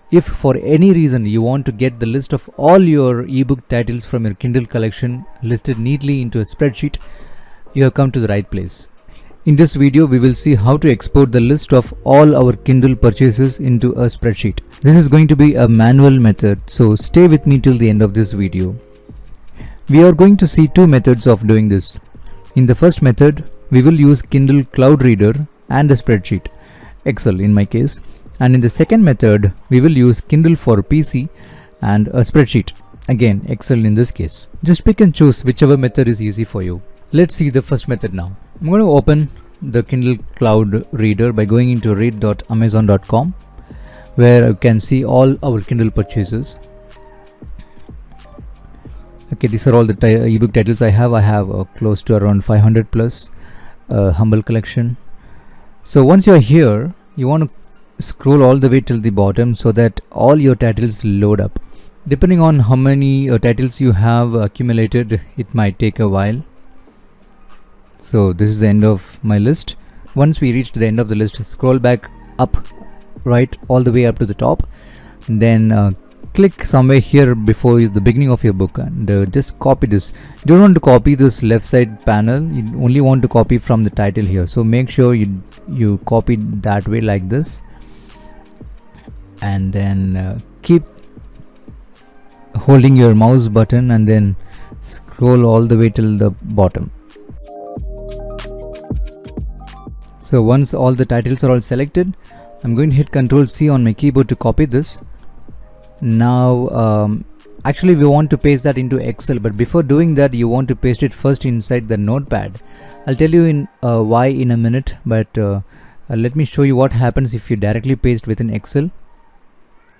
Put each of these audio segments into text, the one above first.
If for any reason you want to get the list of all your ebook titles from your Kindle collection listed neatly into a spreadsheet, you have come to the right place. In this video, we will see how to export the list of all our Kindle purchases into a spreadsheet. This is going to be a manual method, so stay with me till the end of this video. We are going to see two methods of doing this. In the first method, we will use Kindle Cloud Reader and a spreadsheet, Excel in my case. And in the second method, we will use Kindle for PC and a spreadsheet, again Excel in this case. Just pick and choose whichever method is easy for you. Let's see the first method now. I'm going to open the Kindle Cloud Reader by going into read.amazon.com, where you can see all our Kindle purchases. Okay, these are all the ebook titles I have. I have close to around 500 plus humble collection. So once you're here, you want to scroll all the way till the bottom so that all your titles load up. Depending on how many titles you have accumulated, it might take a while. So this is the end of my list. Once we reach the end of the list, scroll back up, right, all the way up to the top. Then click somewhere here before the beginning of your book and just copy this. You don't want to copy this left side panel, you only want to copy from the title here. So make sure you copy that way like this, and then keep holding your mouse button and then scroll all the way till the bottom. So once all the titles are all selected, I'm going to hit Ctrl C on my keyboard to copy this. Now actually we want to paste that into Excel, but before doing that you want to paste it first inside the notepad. I'll tell you in why in a minute, but let me show you what happens if you directly paste within Excel.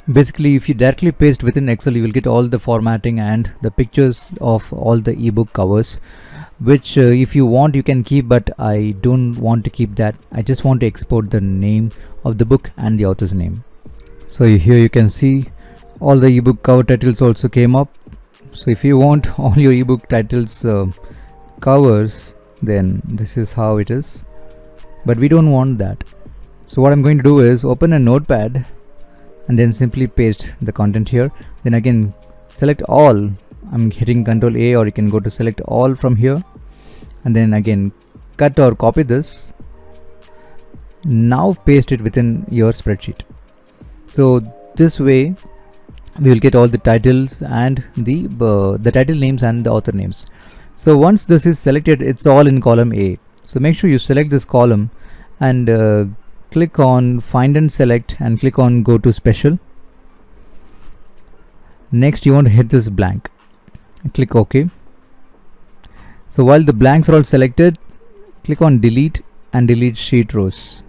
Basically, if you directly paste within Excel, you will get all the formatting and the pictures of all the ebook covers, which if you want you can keep, but I don't want to keep that. I just want to export the name of the book and the author's name. So here you can see all the ebook cover titles also came up. So if you want all your ebook titles covers, then this is how it is, but we don't want that. So what I'm going to do is open a notepad and then simply paste the content here. Then again select all. I'm hitting Ctrl A, or you can go to select all from here, and then again cut or copy this. Now paste it within your spreadsheet. So this way we will get all the titles and the title names and the author names. So once this is selected, it's all in column A. So make sure you select this column and click on find and select and click on go to special. Next you want to hit this blank and click OK. So while the blanks are all selected, click on delete and delete sheet rows,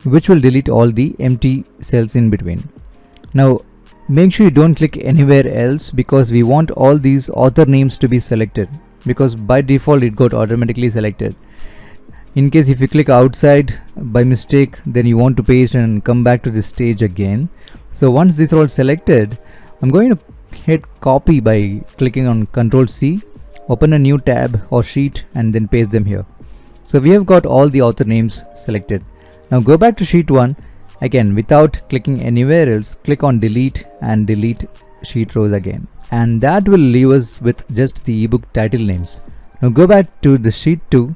which will delete all the empty cells in between. Now make sure you don't click anywhere else, because we want all these author names to be selected, because by default it got automatically selected. In case if you click outside by mistake, then you want to paste and come back to this stage again. So once these are all selected, I'm going to hit copy by clicking on Ctrl C, open a new tab or sheet and then paste them here. So we have got all the author names selected. Now go back to sheet 1. Again, without clicking anywhere else, click on delete and delete sheet rows again, and that will leave us with just the ebook title names. Now go back to the sheet 2,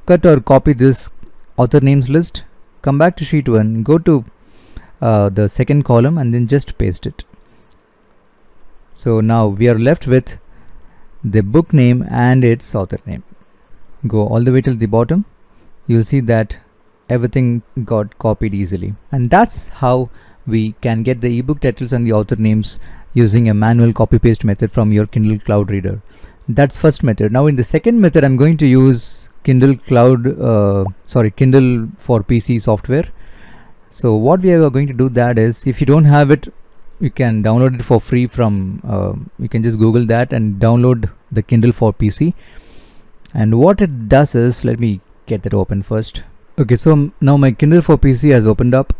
cut or copy this author names list, come back to sheet 1, go to the second column and then just paste it. So now we are left with the book name and its author name. Go all the way till the bottom, you'll see that everything got copied easily. And that's how we can get the ebook titles and the author names using a manual copy paste method from your Kindle Cloud Reader. That's first method. Now in the second method, I'm going to use Kindle for PC software. So what we are going to do that is, if you don't have it, you can download it for free from you can just Google that and download the Kindle for PC. And what it does is, let me get that open first. Okay, so now my Kindle for PC has opened up.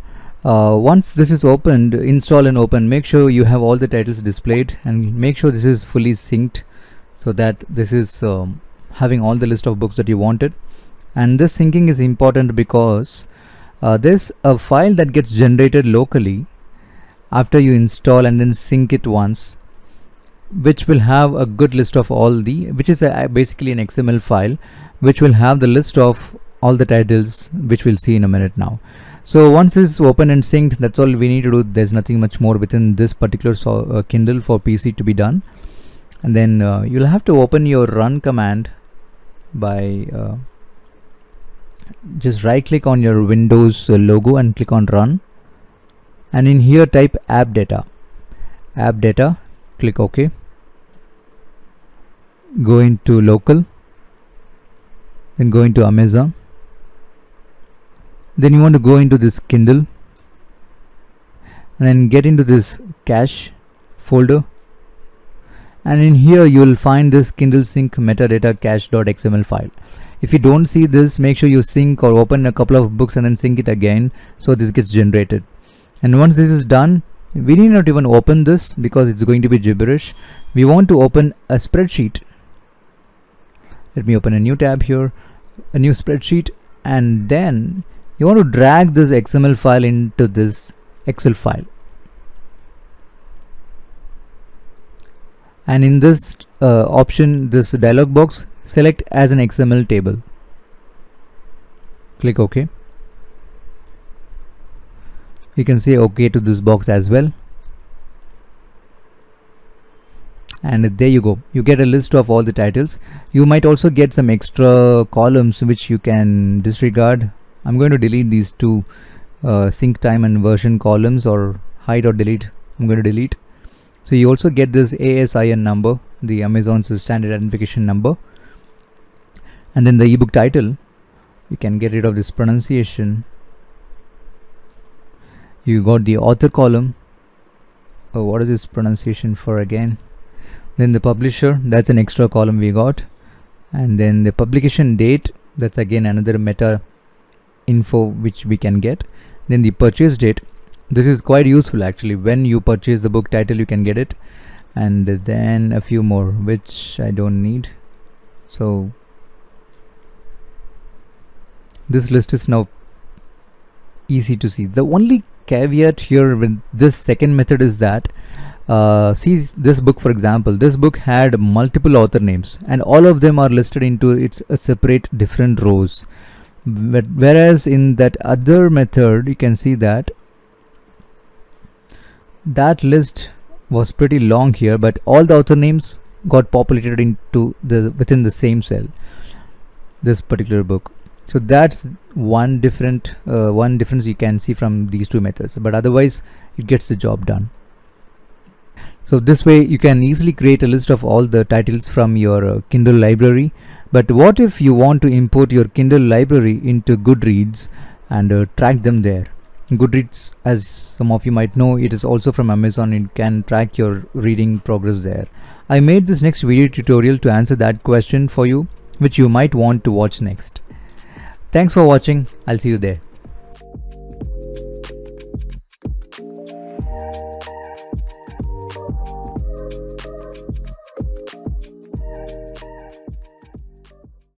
Once this is opened, install and open. Make sure you have all the titles displayed and make sure this is fully synced, so that this is having all the list of books that you wanted. And this syncing is important because There's a file that gets generated locally after you install and then sync it once, which will have a good list of all the, which is basically an XML file, which will have the list of all the titles, which we'll see in a minute now. So once it's open and synced, that's all we need to do. There's nothing much more within this particular Kindle for PC to be done. And then you'll have to open your run command by just right click on your Windows logo and click on run, and in here type app data, click OK, go into local, then go into Amazon, then you want to go into this Kindle and then get into this cache folder, and in here you will find this Kindle sync metadata cache.xml file. If you don't see this, make sure you sync or open a couple of books and then sync it again, so this gets generated. And once this is done, we need not even open this because it's going to be gibberish. We want to open a spreadsheet. Let me open a new tab here, a new spreadsheet, and then you want to drag this XML file into this Excel file. And in this option, this dialog box, select as an XML table. Click OK. You can say OK to this box as well. And there you go. You get a list of all the titles. You might also get some extra columns which you can disregard. I'm going to delete these two sync time and version columns, or hide or delete. I'm going to delete. So you also get this ASIN number, the Amazon's standard identification number, and then the ebook title. You can get rid of this pronunciation. You got the author column. Oh, what is this pronunciation for again? Then the publisher, that's an extra column we got, and then the publication date, that's again another meta info which we can get. Then the purchase date, this is quite useful actually. When you purchase the book title, you can get it. And then a few more which I don't need. So this list is now easy to see. The only caveat here with this second method is that see this book, for example, this book had multiple author names and all of them are listed into its separate different rows. But whereas in that other method, you can see that list was pretty long here, but all the author names got populated into within the same cell, this particular book. So that's one difference you can see from these two methods, but otherwise it gets the job done. So this way you can easily create a list of all the titles from your Kindle library. But what if you want to import your Kindle library into Goodreads and track them there? Goodreads, as some of you might know, it is also from Amazon. You can track your reading progress there. I made this next video tutorial to answer that question for you, which you might want to watch next. Thanks for watching. I'll see you there.